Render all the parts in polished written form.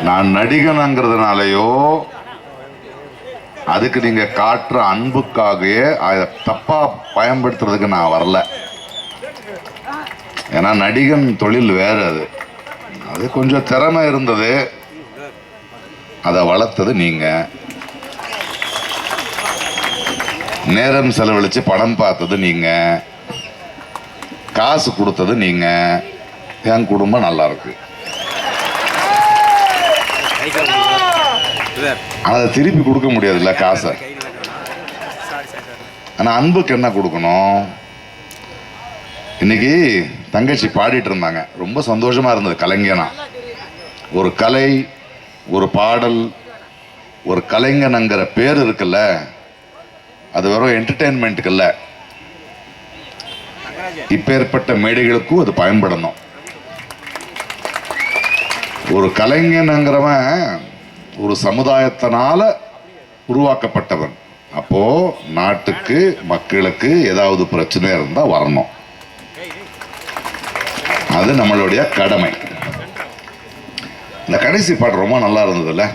நான் நடிகனுங்கிறதுனாலயோ அதுக்கு நீங்க காட்டுற அன்புக்காகவே அதை தப்பா பயன்படுத்துறதுக்கு நான் வரல. ஏன்னா நடிகன் தொழில் வேற. அது கொஞ்சம் திறமை இருந்தது, அதை வளர்த்தது நீங்க. நேரம் செலவழிச்சு படம் பார்த்தது நீங்க, காசு கொடுத்தது நீங்க. என் குடும்பம் நல்லா இருக்கு. அதை திருப்பி கொடுக்க முடியாதுல்ல காசை. ஆனா அன்புக்கு என்ன கொடுக்கணும்? இன்னைக்கு தங்கச்சி பாடிட்டு இருந்தாங்க, ரொம்ப சந்தோஷமா இருந்தது. கலைஞனா ஒரு கலை, ஒரு பாடல், ஒரு கலைஞனுங்கிற பேர் இருக்குல்ல, அது வெறும் என்டர்டெயின்மெண்ட்டுக்கு இல்ல, இப்பேற்பட்ட மேடைகளுக்கும் அது பயன்படணும். ஒரு கலைஞனுங்கிறவன் ஒரு சமுதாயத்தினால உருவாக்கப்பட்டவன். அப்போ நாட்டுக்கு மக்களுக்கு ஏதாவது பிரச்சனை இருந்தா வரணும், அது நம்மளுடைய கடமை. இந்த கடைசி பாட்டு ரொம்ப நல்லா இருந்ததுல்ல,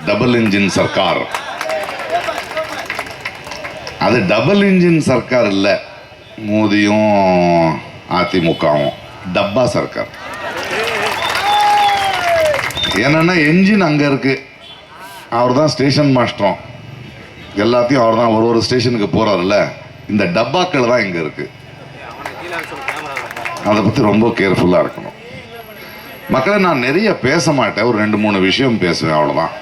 டபுள் இன்ஜின் சர்க்கார். அது டபுள் இன்ஜின் சர்க்கார் இல்ல, மோதியும் அதிமுகவும் டப்பா சர்க்கார். என்னன்னா என்ஜின் அங்க இருக்கு, அவர் தான் ஸ்டேஷன் மாஸ்டரும், எல்லாத்தையும் அவர் தான் ஒரு ஸ்டேஷனுக்கு போறாருல்ல. இந்த டப்பாக்கள் தான் இங்க இருக்கு. அதை பத்தி ரொம்ப கேர்ஃபுல்லா இருக்கணும். மக்களை நான் நிறைய பேச மாட்டேன், ஒரு 2-3 விஷயம் பேசுவேன், அவ்வளவுதான்.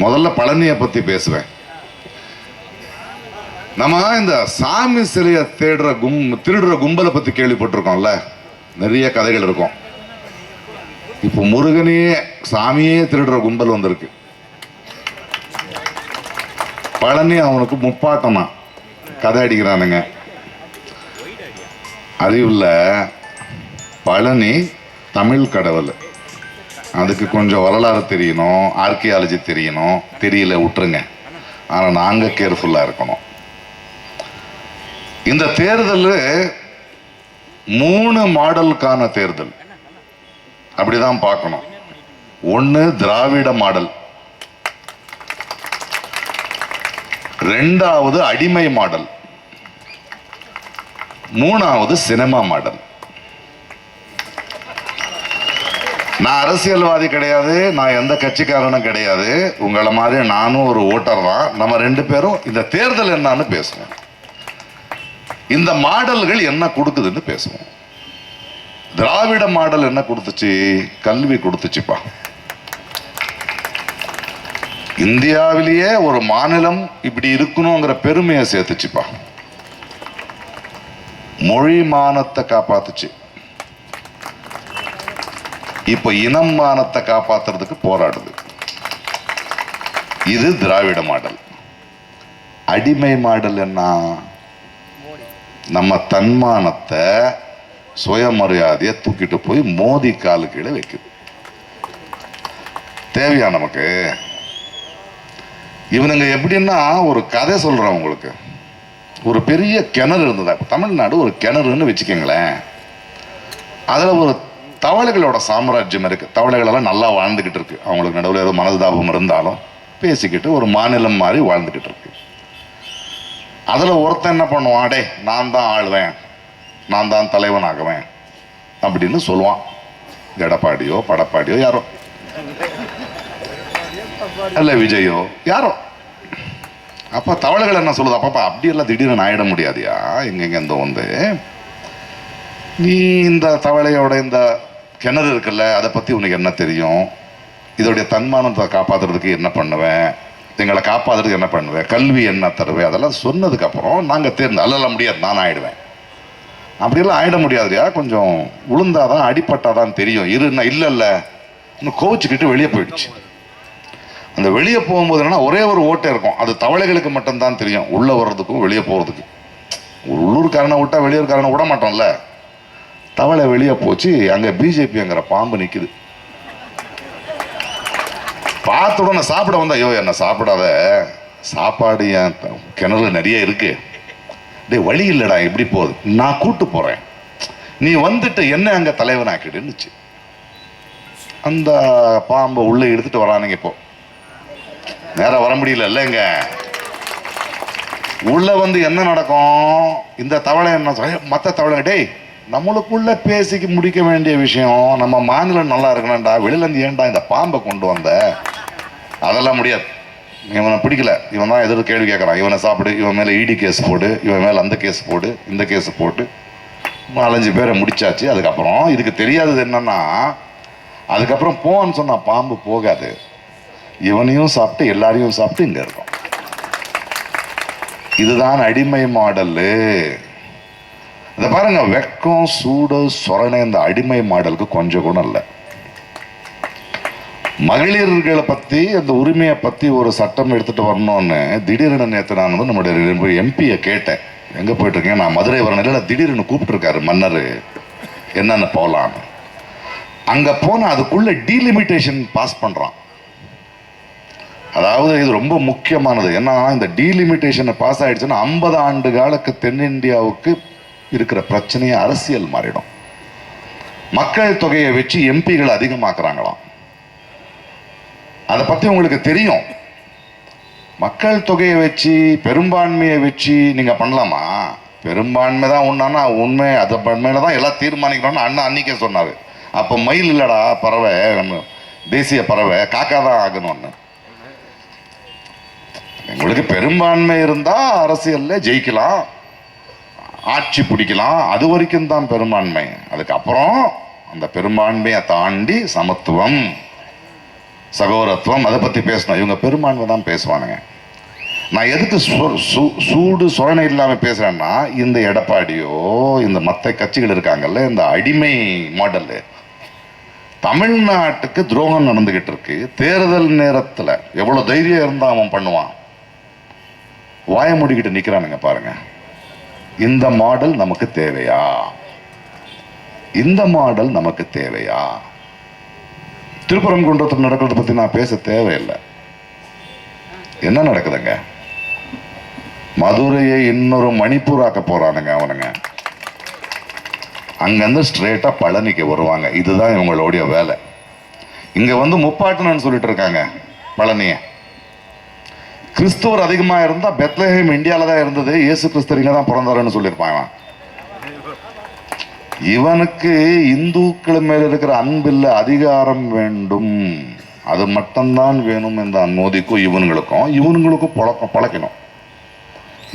முதல்ல பழனியை பத்தி பேசுவேன். நம்ம இந்த சாமி சிலையை திருடுற கும்பலை பத்தி கேள்விப்பட்டிருக்கோம்ல, நிறைய கதைகள் இருக்கும். இப்போ முருகனையே சாமியே திருடுற கும்பல் வந்திருக்கு. பழனி அவனுக்கு முப்பாட்டமா கதை அடிக்கிறானுங்க. அறிவுள்ள பழனி தமிழ் கடவுள், அதுக்கு கொஞ்சம் வரலாறு தெரியணும், ஆர்கியாலஜி தெரியணும். தெரியல விட்டுருங்க, ஆனால் நாங்கள் கேர்ஃபுல்லாக இருக்கணும். இந்த தேர்தல் 3 மாடலுக்கான தேர்தல், அப்படிதான் பார்க்கணும். 1 திராவிட மாடல், 2வது அடிமை மாடல், 3வது சினிமா மாடல். நான் அரசியல்வாதி கிடையாது, நான் எந்த கட்சிக்காரனும் கிடையாது. உங்களை மாதிரி நானும் ஒரு ஓட்டர் தான். நம்ம 2 பேரும் இந்த தேர்தல் என்னன்னு பேசுவோம், இந்த மாடல்கள் என்ன கொடுக்குதுன்னு பேசுவோம். திராவிட மாடல் என்ன கொடுத்துச்சு? கல்வி கொடுத்துச்சுப்பா. இந்தியாவிலேயே ஒரு மாநிலம் இப்படி இருக்கணுங்கிற பெருமையை சேர்த்துச்சுப்பா. மொழி மானத்தை காப்பாத்துச்சு. இப்ப இனம் மானத்தை காப்பாத்துறதுக்கு போராடுது. இது திராவிட மாடல். அடிமை மாடல் என்ன? நம்ம தன்மானத்தை, சுயமரியாதையை தூக்கிட்டு போய் மோதி காலு கீழே வைக்குது. தேவையா நமக்கு? இவனுங்க எப்படின்னா, ஒரு கதை சொல்றேன் உங்களுக்கு. ஒரு பெரிய கிணறு இருந்ததா, தமிழ்நாடு ஒரு கிணறுன்னு வச்சுக்கோங்களேன். அதுல ஒரு தவளைகளோட சாம்ராஜ்யம் இருக்கு. தவளைகள் எல்லாம் நல்லா வாழ்ந்துகிட்டு இருக்கு. அவங்களுக்கு நடுவில் ஏதோ மனதாபம் இருந்தாலும் பேசிக்கிட்டு ஒரு மாநிலம் மாதிரி வாழ்ந்துகிட்டு இருக்கு. அதுல ஒருத்தன் என்ன பண்ணுவான், டே நான் தான் ஆளுவேன், நான் தான் தலைவன் ஆகுவேன் அப்படின்னு சொல்லுவான். எடப்பாடியோ படப்பாடியோ யாரோ, அல்ல விஜயோ யாரோ. அப்ப தவளைகள் என்ன சொல்லுது, அப்பப்பா அப்படியெல்லாம் திடீர்னு ஆயிட முடியாதியா, எங்கெங்க வந்து நீ இந்த தவளையோட இந்த கிணறு இருக்குல்ல, அதை பத்தி உனக்கு என்ன தெரியும்? இதோடைய தன்மானத்தை காப்பாத்துறதுக்கு என்ன பண்ணுவேன், எங்களை காப்பாத்துறதுக்கு என்ன பண்ணுவேன், கல்வி என்ன தருவேன், அதெல்லாம் சொன்னதுக்கு அப்புறம் நாங்க அல்ல முடியாது, நான் ஆயிடுவேன். அப்படியெல்லாம் ஆயிட முடியாதுயா, கொஞ்சம் உளுந்தாதான் அடிப்பட்டாதான் தெரியும் இருன்னா. இல்ல இன்னும் கோவிச்சுக்கிட்டு வெளியே போயிடுச்சு. அந்த வெளியே போகும்போது என்னன்னா, ஒரே ஒரு ஓட்டை இருக்கும், அது தவளைகளுக்கு மட்டும்தான் தெரியும், உள்ள வர்றதுக்கும் வெளியே போறதுக்கு. உள்ளூர்காரனை விட்டா வெளியூர்காரனை விட மாட்டோம்ல. தவளை வெளியே போச்சு, அங்க பிஜேபிங்கிற பாம்பு நிக்குது. பார்த்த உடனே சாப்பிட வந்தா, ஐயோ என்ன சாப்பிடாத, சாப்பாடு என் கிணறு நிறைய இருக்கு, டே வழி இல்லடா, எப்படி போகுது, நான் கூட்டு போறேன், நீ வந்துட்டு என்ன அங்க தலைவன் ஆக்கிடுன்னுச்சு. அந்த பாம்பை உள்ளே எடுத்துட்டு வரானுங்க. இப்போ நேரம் வர முடியல இல்லைங்க. உள்ள வந்து என்ன நடக்கும்? இந்த தவளை என்ன மற்ற தவளை, டேய் நம்மளுக்குள்ள பேசிக்க முடிக்க வேண்டிய விஷயம், நம்ம மாநிலம் நல்லா இருக்கணும்டா, வெளியில இருந்து ஏன்டா இந்த பாம்பை கொண்டு வந்த? அதெல்லாம் முடியாது. இவனை பிடிக்கல, இவன் தான் எதிர்த்து கேள்வி கேட்கறான், இவனை சாப்பிடு, இவன் மேல இடி கேஸ் போடு, இவன் மேல அந்த கேஸ் போடு, இந்த கேஸ் போட்டு 4-5 பேரை முடிச்சாச்சு. அதுக்கப்புறம் இதுக்கு தெரியாதது என்னன்னா, அதுக்கப்புறம் போன்னு சொன்னா பாம்பு போகாது, இவனையும் சாப்பிட்டு எல்லாரையும் சாப்பிட்டு இங்க இருக்கும். இதுதான் அடிமை மாடலு. இதை பாருங்க, வெக்கம் சூடு சொரணை இந்த அடிமை மாடலுக்கு கொஞ்சம் கூட இல்லை. மகளிர்களை பத்தி அந்த உரிமையை பத்தி ஒரு சட்டம் எடுத்துட்டு வரணும்னு திடீர்னு நேற்று நான் வந்து நம்முடைய எம்பியை கேட்டேன், எங்க போயிட்டு இருக்கேன், நான் மதுரை வரணும்ல, திடீர்னு கூப்பிட்டு இருக்காரு மன்னர், என்னன்னு போகலான்னு. அங்க போன அதுக்குள்ள டீலிமிட்டேஷன் பாஸ் பண்றான். அதாவது இது ரொம்ப முக்கியமானது. ஏன்னா இந்த டீலிமிட்டேஷன் பாஸ் ஆயிடுச்சுன்னா 50 ஆண்டு காலக்கு தென்னிந்தியாவுக்கு இருக்கிற பிரச்சனையை அரசியல் மாறிடும். மக்கள் தொகையை வச்சு எம்பிகள் அதிகமாக்குறாங்களாம். அதை பத்தி உங்களுக்கு தெரியும். மக்கள் தொகையை வச்சு பெரும்பான்மையை வச்சு நீங்க பண்ணலாமா? பெரும்பான்மை தான் உண்மைன்னா உண்மை, அதை மேலதான் எல்லாம் தீர்மானிக்கணும்னு அண்ணா அன்னைக்கே சொன்னாரு. அப்ப மயில் இல்லடா பறவை, நம்ம தேசிய பறவை காக்கா தான் ஆகணும்னு. உங்களுக்கு பெரும்பான்மை இருந்தா அரசியல்ல ஜெயிக்கலாம், ஆட்சி பிடிக்கலாம், அது வரைக்கும் தான் பெரும்பான்மை. அதுக்கப்புறம் அந்த பெரும்பான்மையை தாண்டி சமத்துவம், சகோதரத்துவம், அதை பத்தி பேசணும். இவங்க பெரும்பான்மை தான் பேசுவானுங்க. நான் எதுக்கு சூடு சொரணை இல்லாம பேசுறேன்னா, இந்த எடப்பாடியோ இந்த மற்ற கட்சிகள் இருக்காங்கல்ல, இந்த அடிமை மாடல் தமிழ்நாட்டுக்கு துரோகம் நடந்துகிட்டு இருக்கு. தேர்தல் நேரத்தில் எவ்வளவு தைரியம் இருந்தா அவன் பண்ணுவான், வாய மூடிக்கிட்டு நிக்கிறானுங்க பாருங்க. இந்த மாடல் நமக்கு தேவையா? இந்த மாடல் நமக்கு தேவையா? திருப்பரங்குன்றத்தில் நடக்கிறத பத்தி நான் பேச தேவையில்லை. என்ன நடக்குதுங்க? மதுரையை இன்னொரு மணிப்பூர் ஆக்க போறானுங்க அவனுங்க. அங்கிருந்து ஸ்ட்ரெயிட்டா பழனிக்கு வருவாங்க. இதுதான் இவங்களுடைய வேலை. இங்க வந்து முப்பாட்டணும்னு சொல்லிட்டு இருக்காங்க பழனிய. கிறிஸ்துவர் அதிகமா இருந்தா பெத்லஹேம் இந்தியால தான் இருந்தது, இயேசு கிறிஸ்து இங்க தான் பிறந்தாருன்னு சொல்லியிருப்பாங்க. இவனுக்கு இந்துக்கள் மேல இருக்கிற அன்பில்ல, அதிகாரம் வேண்டும், அது மட்டும்தான் வேணும். இந்த மோதிக்கும் இவனுங்களுக்கும் பழக்கணும்.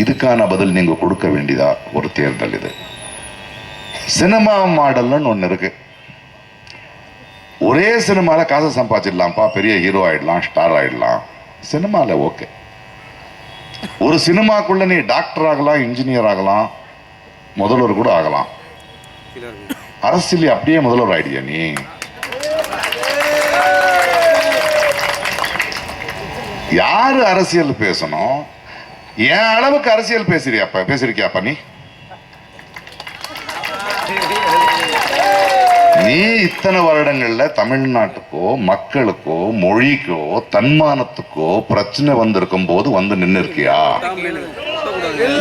இதுக்கான பதில் நீங்க கொடுக்க வேண்டியதா ஒரு தேர்தல் இது. சினிமா மாடல்னு ஒண்ணு இருக்கு. ஒரே சினிமால காசை சம்பாதிச்சிடலாம்ப்பா, பெரிய ஹீரோ ஆயிடலாம், ஸ்டார் ஆயிடலாம். சினிமால ஓகே. ஒரு சினிமாக்குள்ள நீ டாக்டர் ஆகலாம், இன்ஜினியர் ஆகலாம், முதல்வர் கூட ஆகலாம். அரசியல் அப்படியே முதல்வர் ஆயிடியா நீ? யாரு அரசியல் பேசணும்? என் அளவுக்கு அரசியல் பேசிருக்கியாப்பா நீ? நீ இத்தனை வருடங்கள்ல தமிழ்நாட்டுக்கோ மக்களுக்கோ மொழிக்கோ தன்மானத்துக்கோ பிரச்சனை வந்திருக்கும் போது வந்து நின்று இருக்கியா?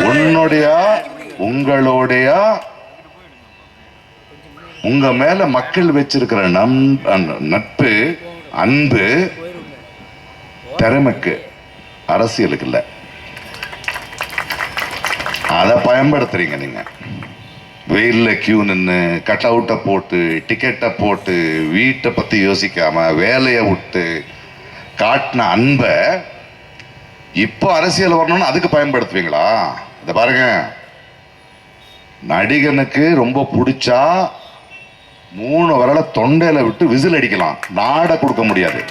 உங்களுடைய உங்க மேல மக்கள் வச்சிருக்கிற நட்பு, அன்பு, திறமைக்கு, அரசியலுக்கு இல்ல. அதை பயன்படுத்துறீங்க நீங்க. வெயில்ல கியூ நின்று கட் அவுட்டை போட்டு டிக்கெட்டை போட்டு வீட்டை பத்தி யோசிக்காம வேலையை விட்டு காட்டின அன்பை இப்போ அரசியல் வரணும்னு அதுக்கு பயன்படுத்துவீங்களா? இதை பாருங்க, நடிகனுக்கு ரொம்ப பிடிச்சா 3 விரலை தொண்டையில விட்டு விசில் அடிக்கலாம், நாடை கொடுக்க முடியாது.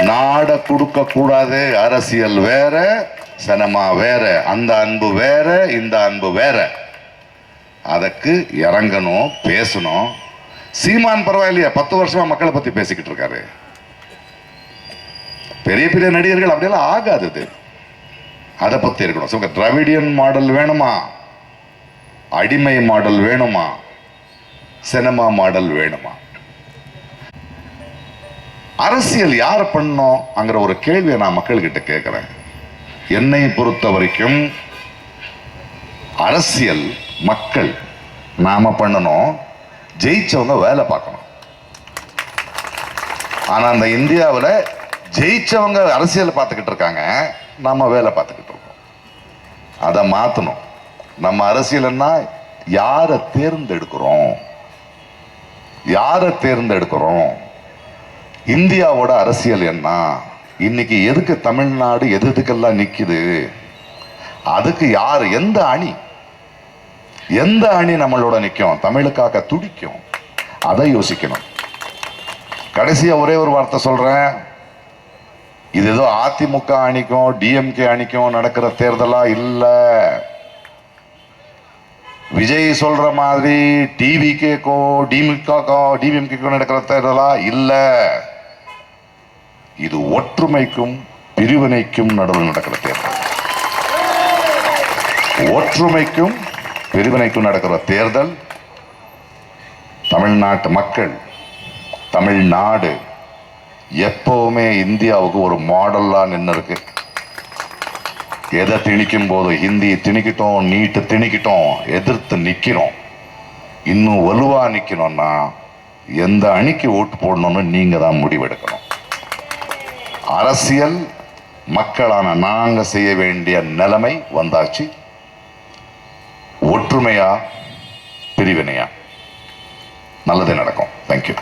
நாடை கொடுக்க கூடாது. அரசியல் வேற, சினிமா வேற. அந்த அன்பு வேற, இந்த அன்பு வேற. அதுக்கு இறங்கணும், பேசணும். சீமான் பரவாயில்லையா, 10 வருஷமா மக்களை பத்தி பேசிக்கிட்டு இருக்காரு. பெரிய பெரிய நடிகர்கள் அப்படியெல்லாம் ஆகாது. அதை பத்தி இருக்கணும். திராவிடியன் மாடல் வேணுமா, அடிமை மாடல் வேணுமா, சினிமா மாடல் வேணுமா? அரசியல் யார் பண்ணோம் அங்கிற ஒரு கேள்வியை நான் மக்கள்கிட்ட கேட்கிறேன். என்னை பொறுத்த வரைக்கும் அரசியல் மக்கள் நாம பண்ணணும், ஜெயிச்சவங்க வேலை பார்க்கணும். ஆனா அந்த இந்தியாவில் ஜெயிச்சவங்க அரசியல் பார்த்துக்கிட்டு இருக்காங்க, நம்ம வேலை பார்த்துக்கிட்டு இருக்கோம். அதை மாற்றணும். நம்ம அரசியல்னா யாரை தேர்ந்தெடுக்கிறோம், யாரை தேர்ந்தெடுக்கிறோம். இந்தியாவோட அரசியல் என்ன? இன்னைக்கு எதுக்கு தமிழ்நாடு எதுக்கெல்லாம் நிக்குது? அதுக்கு யார், எந்த அணி, எந்த அணி நம்மளோட நிற்கும், தமிழுக்காக துடிக்கும், அதை யோசிக்கணும். கடைசியா ஒரே ஒரு வார்த்தை சொல்றேன். இது ஏதோ அதிமுக அணிக்கும் டிஎம்கே அணிக்கும் நடக்கிற தேர்தலா இல்ல. விஜய் சொல்ற மாதிரி டிவிகேக்கோ டிஎம்கேக்கோ நடக்கிற தேர்தலா இல்ல. இது ஒற்றுமைக்கும் பிரிவினைக்கும் நடுவில் நடக்கிற தேர்தல். ஒற்றுமைக்கும் பிரிவினைக்கும் நடக்கிற தேர்தல். தமிழ்நாட்டு மக்கள், தமிழ்நாடு எப்பவுமே இந்தியாவுக்கு ஒரு மாடலா நின்று இருக்கு. எதை திணிக்கும் போது ஹிந்தி திணிக்கிட்டோம், நீட்டு திணிக்கிட்டோம், எதிர்த்து நிக்கிறோம். இன்னும் வலுவா நிக்கணும்னா எந்த அணிக்கு ஓட்டு போடணும்னு நீங்க தான் முடிவெடுக்கணும். அரசியல் மக்களான நாங்க செய்ய வேண்டிய நிலைமை வந்தாச்சு. ஒற்றுமையா பிரிவினையா? நல்லதே நடக்கும். தேங்க்யூ.